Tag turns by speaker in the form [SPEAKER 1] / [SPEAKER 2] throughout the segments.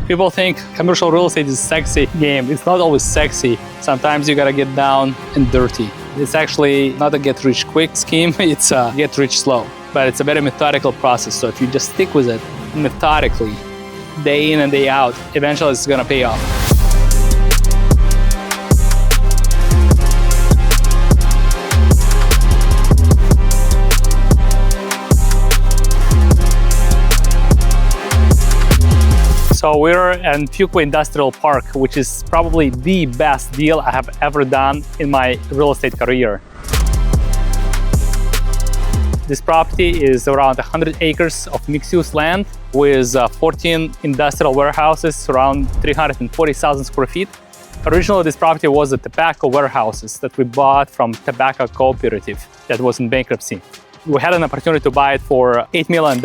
[SPEAKER 1] People think commercial real estate is a sexy game. It's not always sexy. Sometimes you gotta get down and dirty. It's actually not a get-rich-quick scheme, it's a get-rich-slow. But it's a very methodical process, so if you just stick with it methodically, day in and day out, eventually it's gonna pay off. So we're in Fuqua Industrial Park, which is probably the best deal I have ever done in my real estate career. This property is around 100 acres of mixed-use land with 14 industrial warehouses, around 340,000 square feet. Originally, this property was a tobacco warehouses that we bought from tobacco cooperative that was in bankruptcy. We had an opportunity to buy it for $8 million.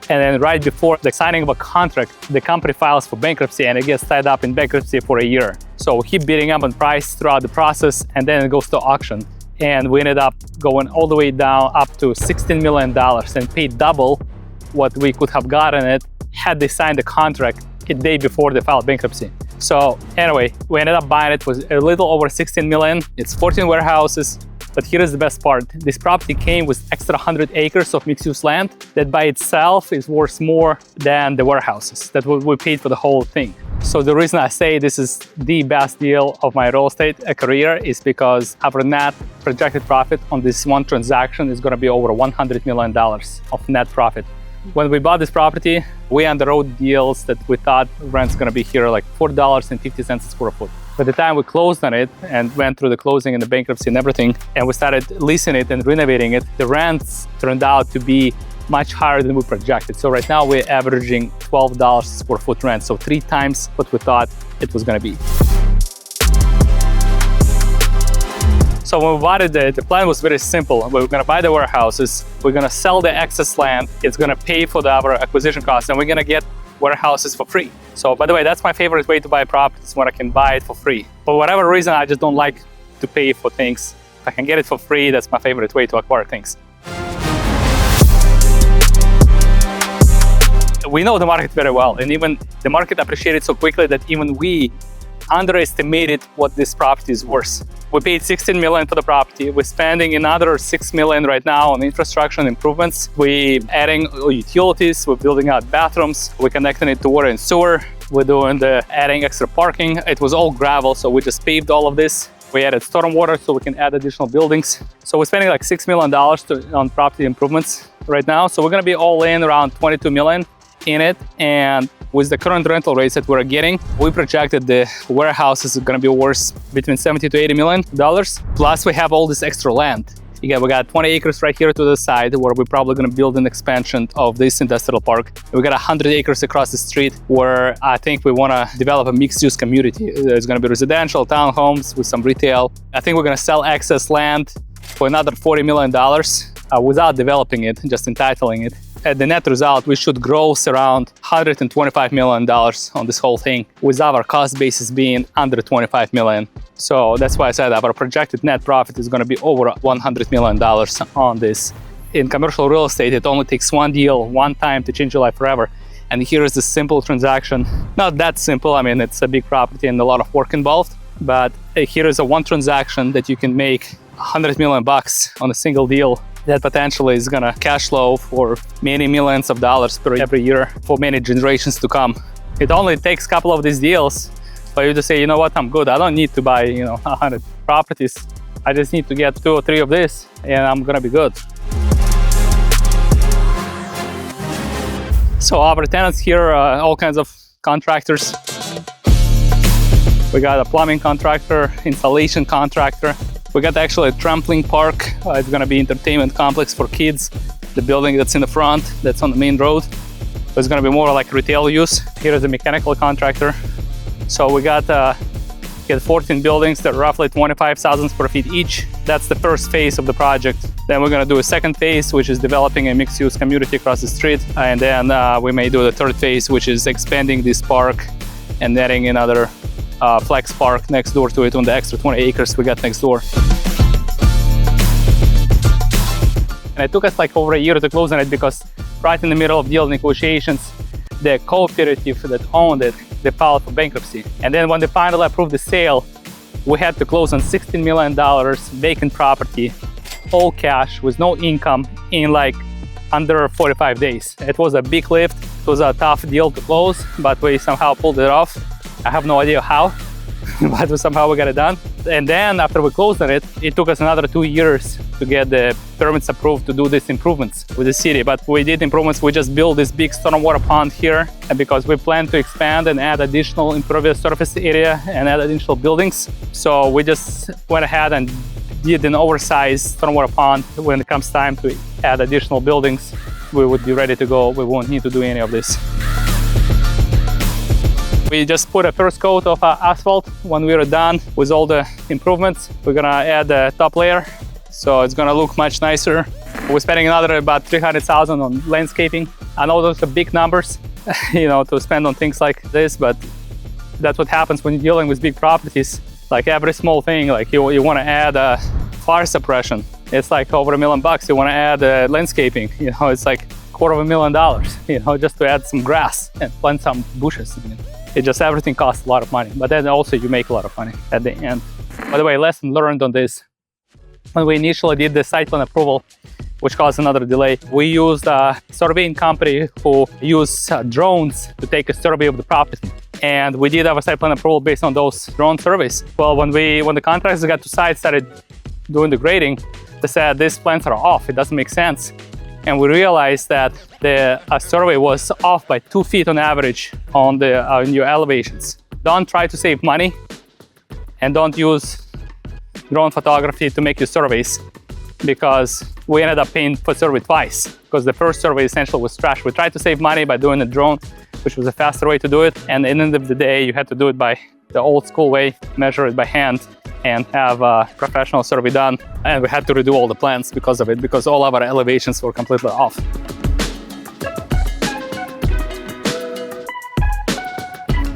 [SPEAKER 1] And then right before the signing of a contract, the company files for bankruptcy and it gets tied up in bankruptcy for a year. So we keep bidding up on price throughout the process and then it goes to auction. And we ended up going all the way down up to $16 million and paid double what we could have gotten it had they signed the contract a day before they filed bankruptcy. So anyway, we ended up buying it for a little over $16 million. It's 14 warehouses. But here is the best part. This property came with extra 100 acres of mixed-use land that by itself is worth more than the warehouses that we paid for the whole thing. So the reason I say this is the best deal of my real estate career is because our net projected profit on this one transaction is going to be over $100 million of net profit. When we bought this property, we underwrote deals that we thought rent's going to be here like $4.50 a square foot. By the time we closed on it and went through the closing and the bankruptcy and everything, and we started leasing it and renovating it, the rents turned out to be much higher than we projected. So right now we're averaging $12 a square foot rent, so 3 times what we thought it was going to be. So when we bought it, the plan was very simple. We were going to buy the warehouses, we're going to sell the excess land, it's going to pay for our acquisition costs, and we're going to get warehouses for free. So by the way, that's my favorite way to buy properties, when I can buy it for free. For whatever reason, I just don't like to pay for things. If I can get it for free, that's my favorite way to acquire things. We know the market very well, and even the market appreciated so quickly that even we underestimated what this property is worth. We paid $16 million for the property. We're spending another $6 million right now on infrastructure and improvements. We're adding utilities, we're building out bathrooms, we're connecting it to water and sewer. We're doing adding extra parking. It was all gravel, so we just paved all of this. We added stormwater so we can add additional buildings. So we're spending like $6 million on property improvements right now. So we're gonna be all in around $22 million in it. And with the current rental rates that we're getting, we projected the warehouse is going to be worth between $70 to $80 million. Plus, we have all this extra land. Again, we got 20 acres right here to the side where we're probably going to build an expansion of this industrial park. We got 100 acres across the street where I think we want to develop a mixed-use community. There's going to be residential, townhomes with some retail. I think we're going to sell excess land for another $40 million without developing it, just entitling it. At the net result, we should gross around $125 million on this whole thing, with our cost basis being under $25 million. So that's why I said our projected net profit is going to be over $100 million on this. In commercial real estate, it only takes one deal, one time to change your life forever. And here is the simple transaction. Not that simple. I mean, it's a big property and a lot of work involved. But here is a one transaction that you can make $100 million on a single deal. That potentially is gonna cash flow for many millions of dollars per every year for many generations to come. It only takes a couple of these deals for you to say, you know what, I'm good. I don't need to buy, 100 properties. I just need to get 2 or 3 of this and I'm gonna be good. So our tenants here are all kinds of contractors. We got a plumbing contractor, installation contractor. We got actually a trampoline park. It's gonna be entertainment complex for kids. The building that's in the front, that's on the main road. It's gonna be more like retail use. Here is a mechanical contractor. So we got 14 buildings that are roughly 25,000 square feet each. That's the first phase of the project. Then we're gonna do a second phase, which is developing a mixed-use community across the street. And then we may do the third phase, which is expanding this park and adding another flex park next door to it on the extra 20 acres we got next door. And it took us like over a year to close on it because right in the middle of deal negotiations, the cooperative that owned it, they filed for bankruptcy. And then when they finally approved the sale, we had to close on $16 million vacant property, all cash with no income in like under 45 days. It was a big lift. It was a tough deal to close, but we somehow pulled it off. I have no idea how, but somehow we got it done. And then after we closed on it, it took us another 2 years to get the permits approved to do these improvements with the city. But we did improvements. We just built this big stormwater pond here, and because we plan to expand and add additional impervious surface area and add additional buildings. So we just went ahead and did an oversized stormwater pond. When it comes time to add additional buildings, we would be ready to go. We won't need to do any of this. We just put a first coat of asphalt. When we are done with all the improvements, we're gonna add a top layer, so it's gonna look much nicer. We're spending another about $300,000 on landscaping. I know those are big numbers, to spend on things like this, but that's what happens when you're dealing with big properties. Like every small thing, like you want to add fire suppression. It's like over $1 million. You want to add landscaping. It's like $250,000. Just to add some grass and plant some bushes. It just everything costs a lot of money, but then also you make a lot of money at the end. By the way, lesson learned on this. When we initially did the site plan approval, which caused another delay, we used a surveying company who use drones to take a survey of the property. And we did have a site plan approval based on those drone surveys. Well, when the contractors got to site, started doing the grading, they said these plans are off, it doesn't make sense. And we realized that the survey was off by 2 feet on average on your elevations. Don't try to save money and don't use drone photography to make your surveys, because we ended up paying for survey twice, because the first survey essentially was trash. We tried to save money by doing a drone, which was a faster way to do it. And at the end of the day, you had to do it by the old school way, measure it by hand and have a professional survey done. And we had to redo all the plans because of it, because all of our elevations were completely off.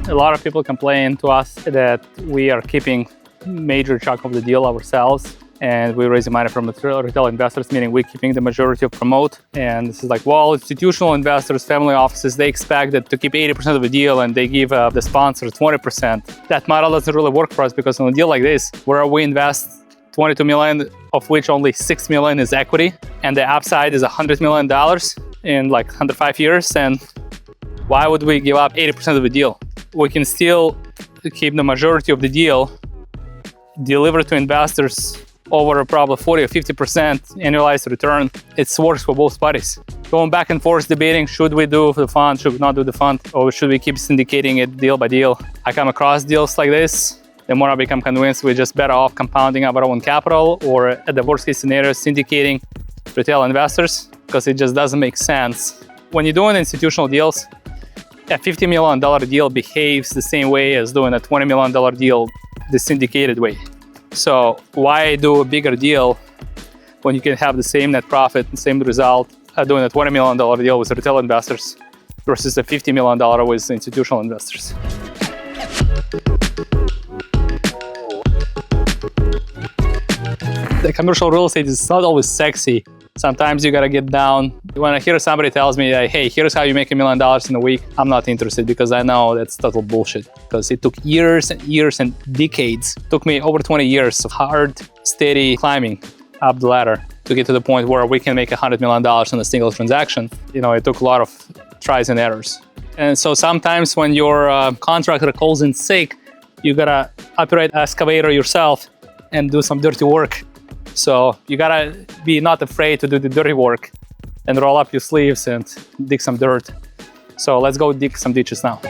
[SPEAKER 1] A lot of people complain to us that we are keeping major chunk of the deal ourselves, and we're raising money from retail investors, meaning we're keeping the majority of promote. And this is like, well, institutional investors, family offices, they expect that to keep 80% of the deal and they give the sponsor 20%. That model doesn't really work for us, because on a deal like this, where we invest $22 million, of which only $6 million is equity, and the upside is $100 million in like 105 years, and why would we give up 80% of the deal? We can still keep the majority of the deal, deliver to investors over probably 40 or 50% annualized return. It works for both parties. Going back and forth debating, should we do the fund, should we not do the fund, or should we keep syndicating it deal by deal? I come across deals like this, the more I become convinced we're just better off compounding our own capital, or at the worst case scenario, syndicating retail investors, because it just doesn't make sense. When you're doing institutional deals, a $50 million deal behaves the same way as doing a $20 million deal the syndicated way. So why do a bigger deal when you can have the same net profit, the same result, doing a $20 million deal with retail investors versus a $50 million with institutional investors? The commercial real estate is not always sexy. Sometimes you gotta get down. When I hear somebody tells me, hey, here's how you make $1 million in a week, I'm not interested, because I know that's total bullshit. Because it took years and years and decades. It took me over 20 years of hard, steady climbing up the ladder to get to the point where we can make $100 million in a single transaction. It took a lot of tries and errors. And so sometimes when your contractor calls in sick, you gotta operate an excavator yourself and do some dirty work. So you gotta be not afraid to do the dirty work and roll up your sleeves and dig some dirt. So let's go dig some ditches now.